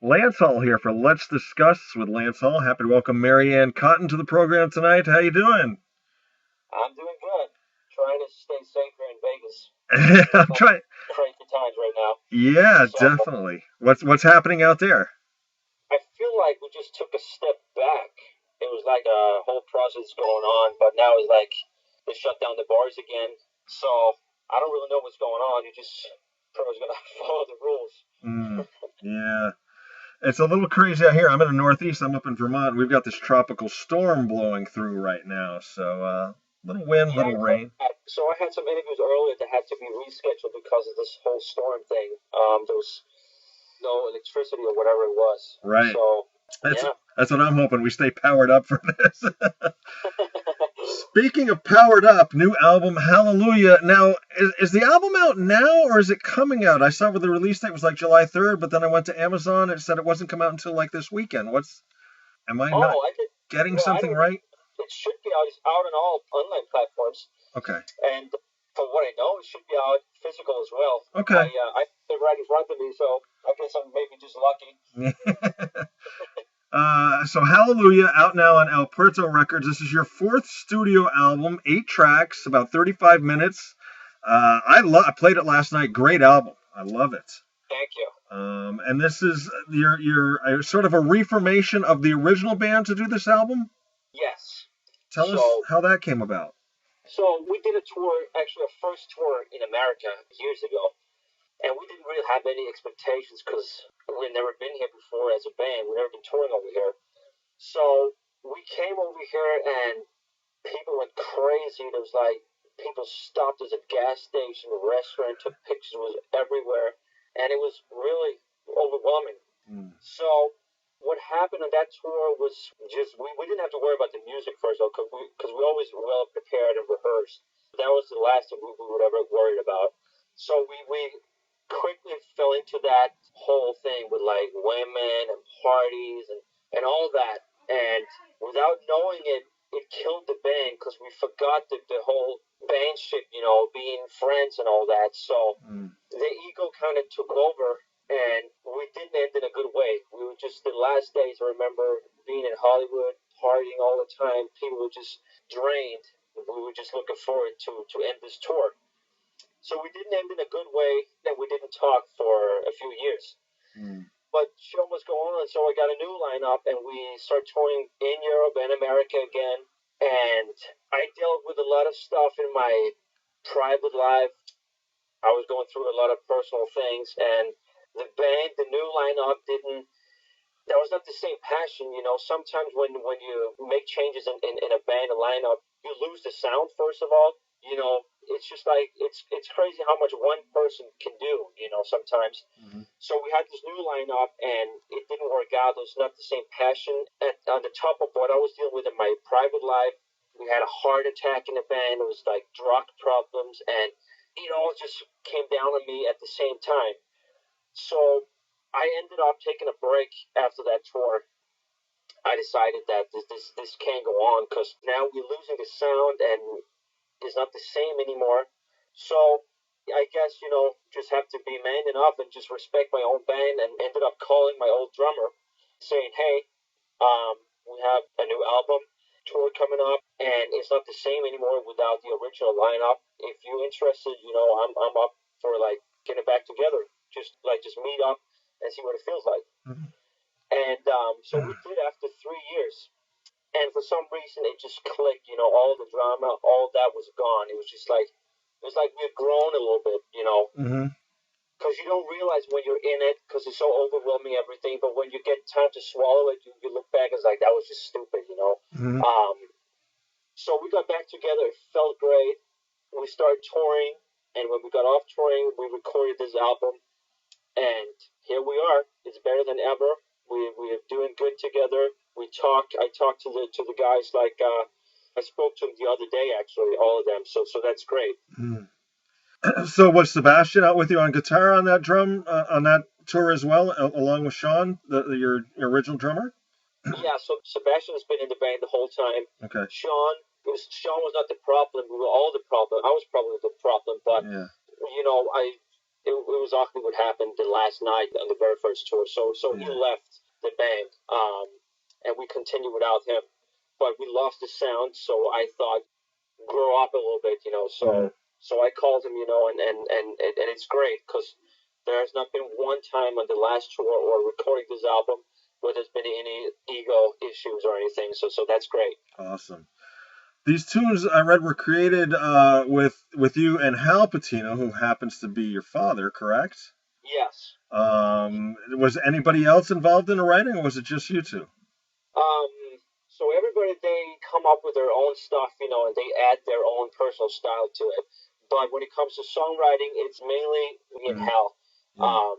Lance Hall here for Let's Discuss with Lance Hall. Happy to welcome Maryann Cotton to the program tonight. How you doing? I'm doing good. Trying to stay safe here in Vegas. I'm It's like trying. crazy times right now. Yeah, So definitely. What's happening out there? I feel like we just took a step back. It was like a whole process going on, but now it's like they shut down the bars again. So I don't really know what's going on. You just probably gonna follow the rules. Yeah, it's a little crazy out here. I'm in the Northeast. I'm up in Vermont. We've got this tropical storm blowing through right now. So, little wind, Yeah, little I heard rain. that. So I had some interviews earlier that had to be rescheduled because of this whole storm thing. There was no electricity or whatever it was. Right. So That's yeah. that's what I'm hoping. We stay powered up for this. Speaking of powered up, new album Hallelujah. Now, is the album out now or is it coming out? I saw where the release date was like July 3rd, but then I went to Amazon. It said it wasn't come out until like this weekend. Am I not Oh, I did. getting Well, I something don't. right? It should be out. It's out on all online platforms, Okay. and from what I know, it should be out physical as well. Okay. I have it right in front of me, so I guess I'm maybe just lucky. So Hallelujah out now on El Puerto Records. This is your fourth studio album, 8 tracks, about 35 minutes. I played it last night. Great album. I love it. Thank you. And this is your sort of a reformation of the original band to do this album. Yes. Tell us So, how that came about. so we did a tour, actually a first tour in America years ago, and we didn't really have any expectations because we'd never been here before as a band. We'd never been touring over here. So we came over here and people went crazy. There was like people stopped us at gas station, restaurant, took pictures, was everywhere, and it was really overwhelming. Mm. So what happened on that tour was just we didn't have to worry about the music first of all because we always well prepared and rehearsed. That was the last thing we would ever worried about. So we quickly fell into that whole thing with like women and parties and all that. And without knowing it, it killed the band because we forgot the whole band shit, being friends and all that. So the ego kind of took over, and we didn't end in a good way. We were just the last days. I remember being in Hollywood, partying all the time. People were just drained. We were just looking forward to end this tour. So we didn't end in a good way, and we didn't talk for a few years. But show must go on, so I got a new lineup, and we start touring in Europe and America again. And I dealt with a lot of stuff in my private life. I was going through a lot of personal things, and the new lineup didn't. That was not the same passion, Sometimes when you make changes in a band, a lineup, you lose the sound first of all. It's just like it's crazy how much one person can do. Sometimes. So we had this new lineup, and it didn't work out. It was not the same passion. And on the top of what I was dealing with in my private life, we had a heart attack in the band. It was like drug problems, and it all just came down on me at the same time. So I ended up taking a break after that tour. I decided that this can't go on because now we're losing the sound and it's not the same anymore. So I guess just have to be man enough and just respect my own band, and ended up calling my old drummer, saying, "Hey, we have a new album tour coming up, and it's not the same anymore without the original lineup. If you're interested, I'm up for like getting back together, just meet up and see what it feels like." And so we did after 3 years. And for some reason, it just clicked. All the drama, all that was gone. It was like we had grown a little bit. Because you don't realize when you're in it, because it's so overwhelming, everything. But when you get time to swallow it, you look back, it's like, that was just stupid. So we got back together. It felt great. We started touring. And when we got off touring, we recorded this album. And here we are. It's better than ever. We are doing good together. I talked to the guys like I spoke to them the other day, actually, all of them. So that's great. So was Sebastian out with you on guitar on that tour as well, along with Sean, your original drummer? Yeah, so Sebastian has been in the band the whole time. Okay. Sean was not the problem. We were all the problem. I was probably the problem, but Yeah. I it was awkward what happened the last night on the very first tour. So he Yeah. left the band, and we continued without him. But we lost the sound, so I thought grow up a little bit, you know. So I called him, you know, and it's great because there has not been one time on the last tour or recording this album where there's been any ego issues or anything. So that's great. Awesome. These tunes I read were created with you and Hal Patino, who happens to be your father, correct? Yes. Was anybody else involved in the writing, or was it just you two? Um, so everybody, they come up with their own stuff, you know, and they add their own personal style to it. But when it comes to songwriting, it's mainly me and Mhm. Hal. Yeah.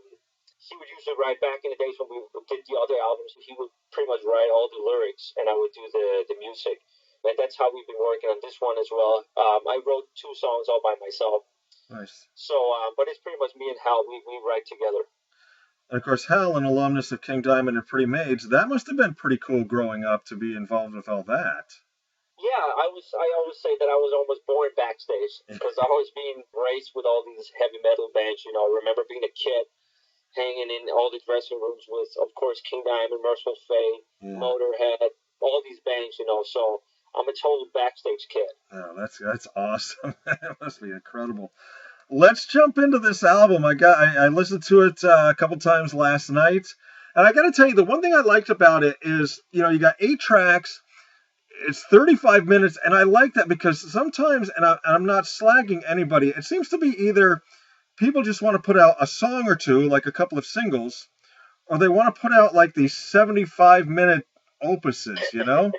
He would usually write back in the days when we did the other albums. He would pretty much write all the lyrics, and I would do the music. And that's how we've been working on this one as well. I wrote 2 songs all by myself. Nice. So, but it's pretty much me and Hal. We write together. And of course, Hal, an alumnus of King Diamond and Pretty Maids, that must have been pretty cool growing up to be involved with all that. Yeah, I was. I always say that I was almost born backstage because I was being raised with all these heavy metal bands. You know, I remember being a kid hanging in all the dressing rooms with, of course, King Diamond, Merciful Fate, Yeah. Motorhead, all these bands. You know, so I'm a total backstage kid. Oh, that's awesome. That must be incredible. Let's jump into this album. I listened to it a couple times last night, and I got to tell you, the one thing I liked about it is, you know, you got 8 tracks. It's 35 minutes, and I like that because sometimes, and I'm not slagging anybody, it seems to be either people just want to put out a song or two, like a couple of singles, or they want to put out like these 75-minute opuses, you know?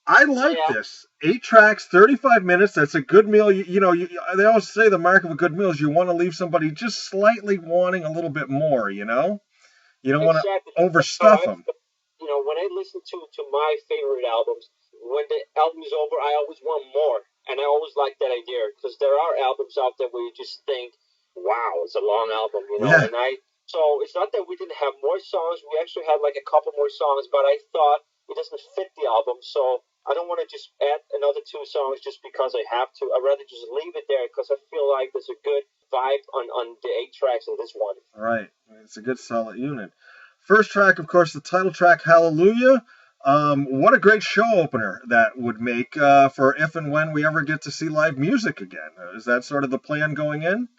I like Yeah, this. 8 tracks, 35 minutes. That's a good meal. They always say the mark of a good meal is you want to leave somebody just slightly wanting a little bit more, you know? You don't want to exactly. That's how overstuff I them. feel. You know, when I listen to my favorite albums, when the album is over, I always want more, and I always like that idea because there are albums out there where you just think, "Wow, it's a long album," you know. Yeah, And so it's not that we didn't have more songs. We actually had like a couple more songs, but I thought it doesn't fit the album, so I don't want to just add another 2 songs just because I have to. I'd rather just leave it there because I feel like there's a good vibe on the 8 tracks in this one. right. It's a good solid unit. First track, of course, the title track, Hallelujah. What a great show opener that would make for if and when we ever get to see live music again. Is that sort of the plan going in?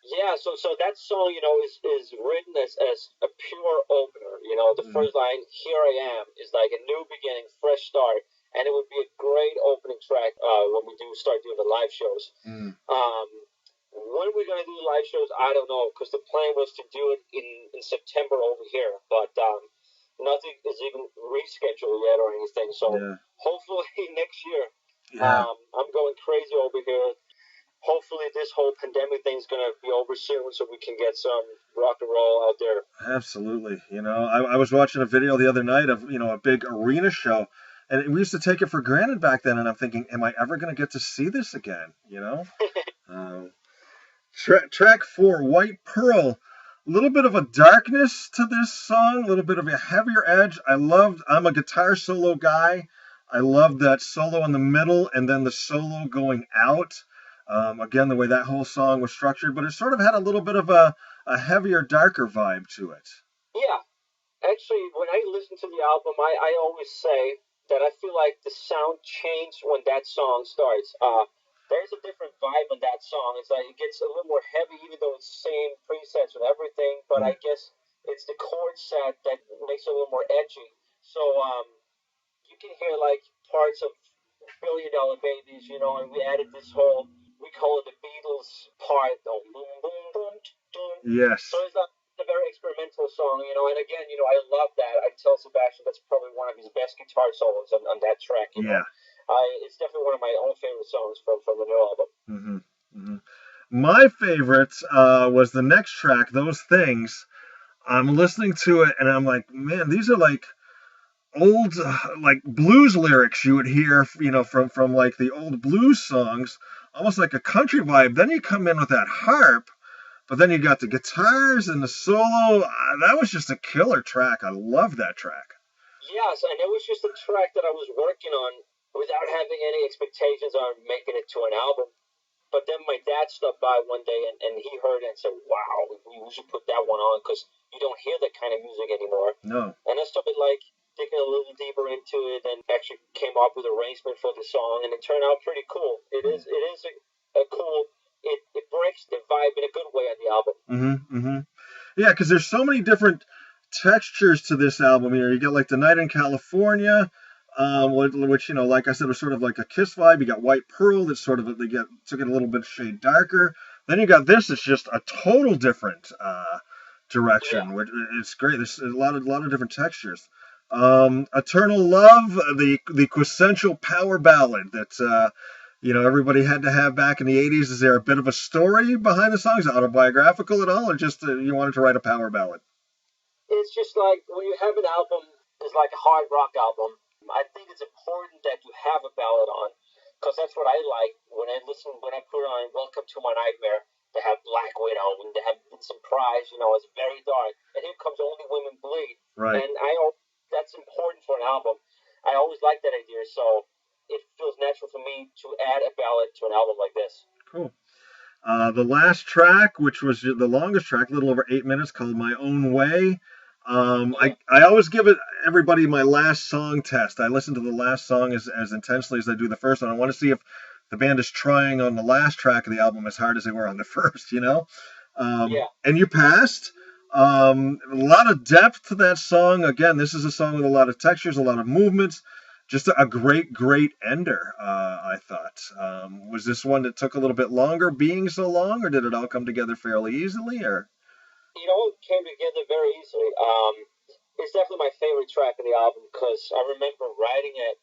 Yeah, so that song, you know, is written as a pure opener. You know, the Mm, first line, "Here I am," is like a new beginning, fresh start, and it would be a great opening track when we do start doing the live shows. mm. Um, when we're gonna do the live shows, I don't know, because the plan was to do it in September over here, but nothing is even rescheduled yet or anything. So Yeah, hopefully next year. yeah. I'm going crazy over here. Hopefully this whole pandemic thing's gonna be over soon, so we can get some rock and roll out there. Absolutely. I was watching a video the other night of, a big arena show, and we used to take it for granted back then, and I'm thinking, am I ever going to get to see this again? Um, track 4, White Pearl. A little bit of a darkness to this song, a little bit of a heavier edge. I'm a guitar solo guy. I love that solo in the middle and then the solo going out. Again, the way that whole song was structured, but it sort of had a little bit of a heavier, darker vibe to it. Yeah, actually, when I listen to the album, I always say that I feel like the sound changed when that song starts. There's a different vibe on that song. It's like it gets a little more heavy, even though it's the same presets and everything. But Mm. I guess it's the chord set that makes it a little more edgy. So you can hear like parts of Billion Dollar Babies, you know, and we added this whole, we call it the Beatles part, boom, boom, boom, boom, boom. Yes. So it's a very experimental song, you know, and again, you know, I love that. I tell Sebastian that's probably one of his best guitar solos on that track, you know. Yeah. It's definitely one of my own favorite songs from the new album. hmm hmm My favorite was the next track, Those Things. I'm listening to it and I'm like, man, these are like old like blues lyrics you would hear, from like the old blues songs, almost like a country vibe. Then you come in with that harp, but then you got the guitars and the solo. That was just a killer track. I love that track. Yes, and it was just a track that I was working on without having any expectations on making it to an album. But then my dad stopped by one day and he heard it and said, "Wow, we should put that one on because you don't hear that kind of music anymore." No. And I started like digging a little deeper into it and actually came up with arrangement for the song, and it turned out pretty cool. It is a cool. It breaks the vibe in a good way on the album. Yeah, because there's so many different textures to this album here. You got like the Night in California, which like I said, was sort of like a Kiss vibe. You got White Pearl, that's sort of took it a little bit shade darker. Then you got this, it's just a total different direction. Yeah. Which it's great. There's a lot of different textures. Eternal Love, the quintessential power ballad that everybody had to have back in the 80s. Is there a bit of a story behind the song? Is it autobiographical at all, or just you wanted to write a power ballad? It's just like when you have an album, it's like a hard rock album. I think it's important that you have a ballad on, because that's what I like when I put on Welcome to My Nightmare. They have Black Widow and they have some Prize. It's very dark. And here comes Only Women Bleed. Right. And that's important for an album. I always like that idea, so it feels natural for me to add a ballad to an album like this. Cool. The last track, which was the longest track, a little over 8 minutes, called My Own Way. I always give everybody my last song test. I listen to the last song as intensely as I do the first one. I want to see if the band is trying on the last track of the album as hard as they were on the first, And you passed. A lot of depth to that song. Again, this is a song with a lot of textures, a lot of movements. Just a great ender, I thought. Was this one that took a little bit longer being so long, or did it all come together fairly easily? Or it came together very easily. It's definitely my favorite track of the album because I remember writing it.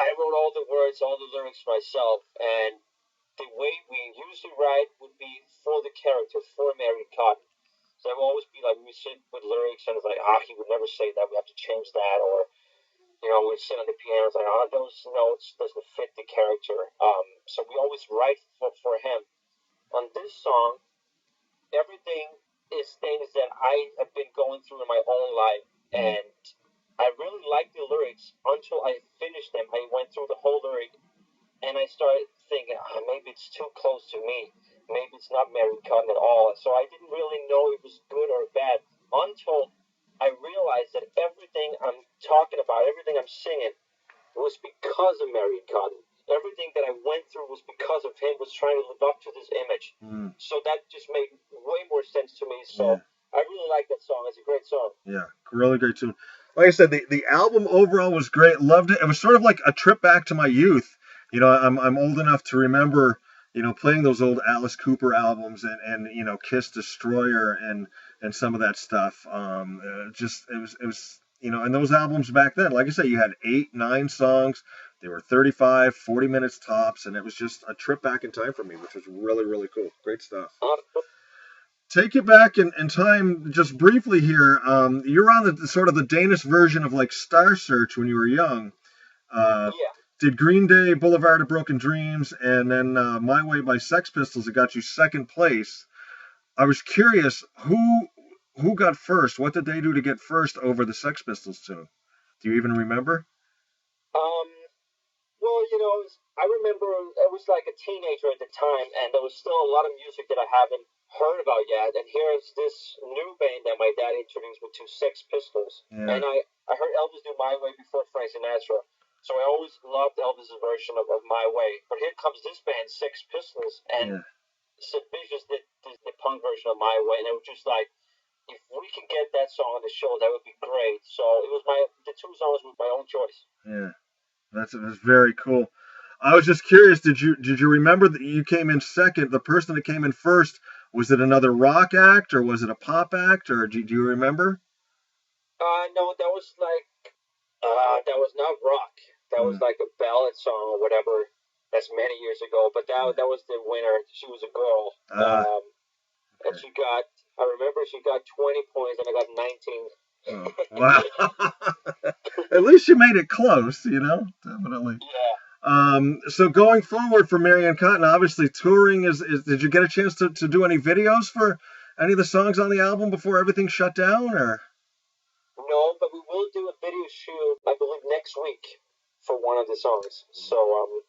I wrote all the words, all the lyrics myself, and the way we usually write would be for the character, for Maryann Cotton. So it would always be like we sit with lyrics and it's like, he would never say that, we have to change that, or we sit on the piano, it's like, those notes doesn't fit the character. So we always write for him. On this song, everything is things that I have been going through in my own life, and I really liked the lyrics until I finished them. I went through the whole lyric, and I started thinking, maybe it's too close to me. Maybe it's not Maryann Cotton at all. So I didn't really know it was good or bad until I realized that everything I'm talking about, everything I'm singing, was because of Maryann Cotton. Everything that I went through was because of him, was trying to live up to this image. So that just made way more sense to me. So I really like that song. It's a great song. Yeah, really great tune. Like I said, the album overall was great. Loved it. It was sort of like a trip back to my youth. I'm old enough to remember, playing those old Alice Cooper albums and Kiss Destroyer and some of that stuff. It was and those albums back then, like I said, you had 8, 9 songs. They were 35, 40 minutes tops, and it was just a trip back in time for me, which was really, really cool. Great stuff. Take you back in time just briefly here. You're on the sort of the Danish version of like Star Search when you were young. Did Green Day, Boulevard of Broken Dreams, and then My Way by Sex Pistols that got you second place. I was curious, who got first? What did they do to get first over the Sex Pistols tune? Do you even remember? Well, I remember I was like a teenager at the time, and there was still a lot of music that I haven't heard about yet. And here's this new band that my dad introduced me to, Sex Pistols. Yeah. And I heard Elvis do My Way before Frank Sinatra. So I always loved Elvis's version of My Way. But here comes this band, Sex Pistols, and Sid Vicious did the punk version of My Way. And it was just like, if we can get that song on the show, that would be great. So it was the 2 songs were my own choice. Yeah. That's very cool. I was just curious. Did you remember that you came in second? The person that came in first, was it another rock act or was it a pop act, or do you remember? No, that was that was not rock. That was like a ballad song or whatever. That's many years ago. But that was the winner. She was a girl, and she got. I remember she got 20 points and I got 19. Oh, wow. At least you made it close, definitely. Yeah. So going forward for Maryann Cotton, obviously touring is did you get a chance to do any videos for any of the songs on the album before everything shut down, or? No, but we will do a video shoot, I believe, next week for one of the songs. So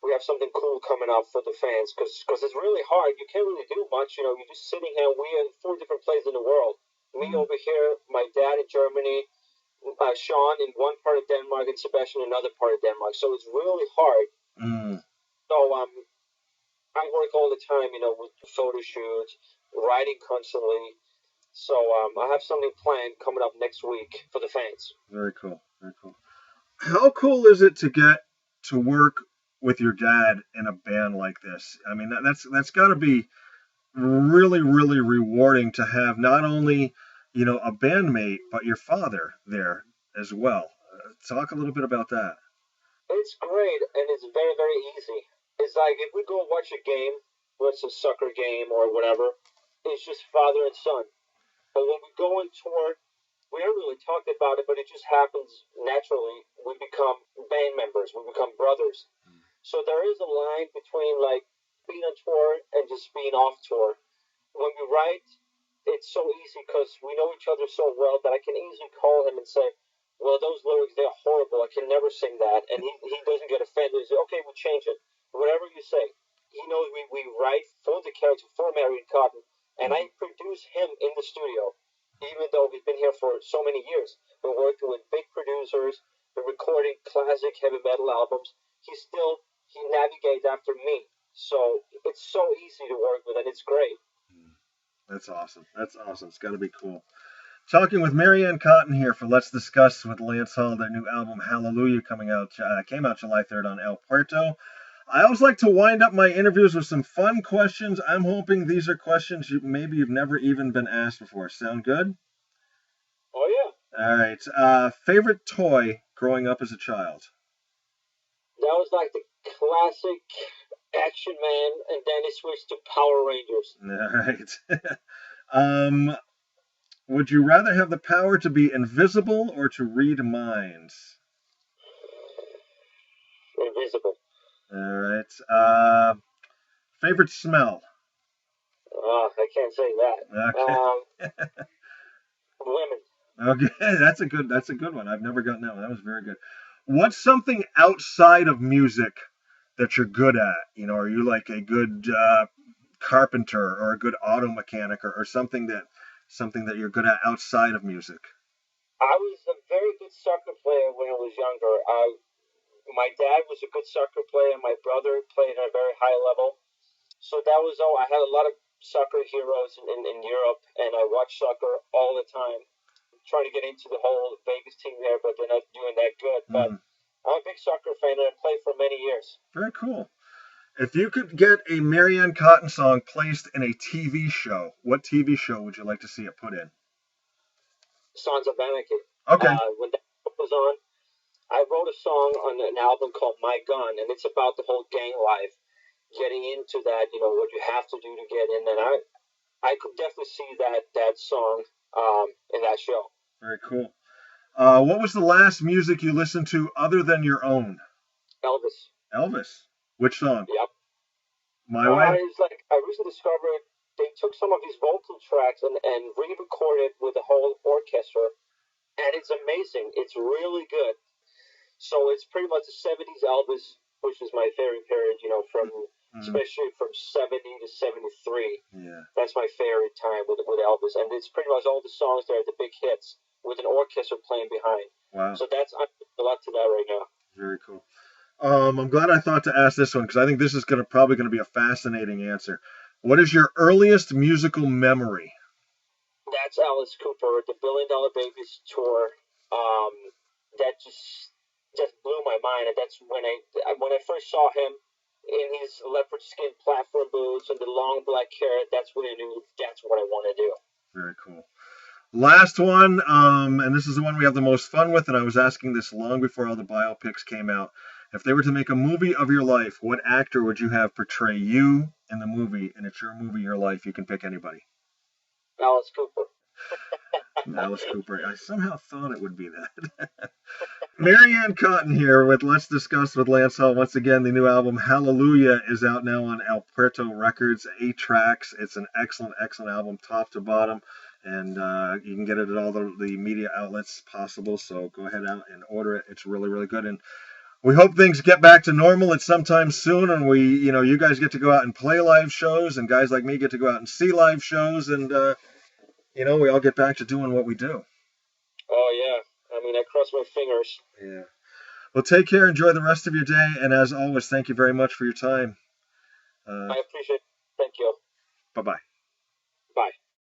we have something cool coming up for the fans because it's really hard. You can't really do much. You're just sitting here. We are in 4 different places in the world. Me over here, my dad in Germany, Sean in one part of Denmark, and Sebastian in another part of Denmark. So it's really hard. So I work all the time, with photo shoots, writing constantly. So I have something planned coming up next week for the fans. Very cool. Very cool. How cool is it to get to work with your dad in a band like this? I mean, that's got to be really, really rewarding to have not only, a bandmate, but your father there as well. Talk a little bit about that. It's great, and it's very, very easy. It's like if we go watch a game, what's a soccer game or whatever, it's just father and son. But when we go on tour, we haven't really talked about it, but it just happens naturally. We become band members, we become brothers. So there is a line between like being on tour and just being off tour. When we write, it's so easy because we know each other so well that I can easily call him and say, well, those lyrics, they're horrible. I can never sing that. And he doesn't get offended. He says, okay, we'll change it. Whatever you say. He knows we write for the character, for Maryann Cotton, and I produce him in the studio, even though we've been here for so many years. We're working with big producers. We're recording classic heavy metal albums. He navigates after me. So it's so easy to work with, and it's great. That's awesome. That's awesome. It's got to be cool. Talking with Maryann Cotton here for Let's Discuss with Lance Hall, their new album Hallelujah came out July 3rd on El Puerto. I always like to wind up my interviews with some fun questions. I'm hoping these are questions maybe you've never even been asked before. Sound good? Oh, yeah. All right. Favorite toy growing up as a child? That was like the classic Action Man, and then it switched to Power Rangers. All right. Would you rather have the power to be invisible or to read minds? Invisible. All right. Favorite smell? I can't say that. Okay. Women. Okay, that's a good one. I've never gotten that one. That was very good. What's something outside of music that you're good at? Are you like a good carpenter or a good auto mechanic or something that you're good at outside of music? I was a very good soccer player when I was younger. My dad was a good soccer player. My brother played at a very high level. So that was all. I had a lot of soccer heroes in Europe, and I watched soccer all the time. I'm trying to get into the whole Vegas team there, but they're not doing that good. But I'm a big soccer fan, and I played for many years. Very cool. If you could get a Maryann Cotton song placed in a TV show, what TV show would you like to see it put in? Sons of Anarchy. Okay. When that was on, I wrote a song on an album called My Gun, and it's about the whole gang life, getting into that, what you have to do to get in. And I could definitely see that song in that show. Very cool. What was the last music you listened to other than your own? Elvis. Elvis? Which song? Yep. My Way? It's like I recently discovered they took some of these vocal tracks and re-recorded with the whole orchestra, and it's amazing. It's really good. So it's pretty much the 70s Elvis, which is my favorite period, from especially from 70 to 73. Yeah. That's my favorite time with Elvis, and it's pretty much all the songs there, the big hits, with an orchestra playing behind. Wow. So I'm a lot to that right now. Very cool. I'm glad I thought to ask this one because I think this is probably going to be a fascinating answer. What is your earliest musical memory? That's Alice Cooper, the $1 Billion Babies tour. That just blew my mind, and that's when I first saw him in his leopard skin platform boots and the long black hair. That's when I knew that's what I want to do. Very cool. Last one, and this is the one we have the most fun with, and I was asking this long before all the biopics came out. If they were to make a movie of your life, what actor would you have portray you in the movie? And it's your movie, your life. You can pick anybody. Alice Cooper. Alice Cooper. I somehow thought it would be that. Maryann Cotton here with Let's Discuss with Lance Hall. Once again, the new album Hallelujah is out now on El Puerto Records, 8 tracks. It's an excellent, excellent album, top to bottom. And you can get it at all the media outlets possible. So go ahead out and order it. It's really, really good. And we hope things get back to normal at some time soon, and you guys get to go out and play live shows, and guys like me get to go out and see live shows, and we all get back to doing what we do. Oh yeah, I mean, I cross my fingers. Yeah. Well, take care. Enjoy the rest of your day, and as always, thank you very much for your time. I appreciate it. Thank you. Bye bye.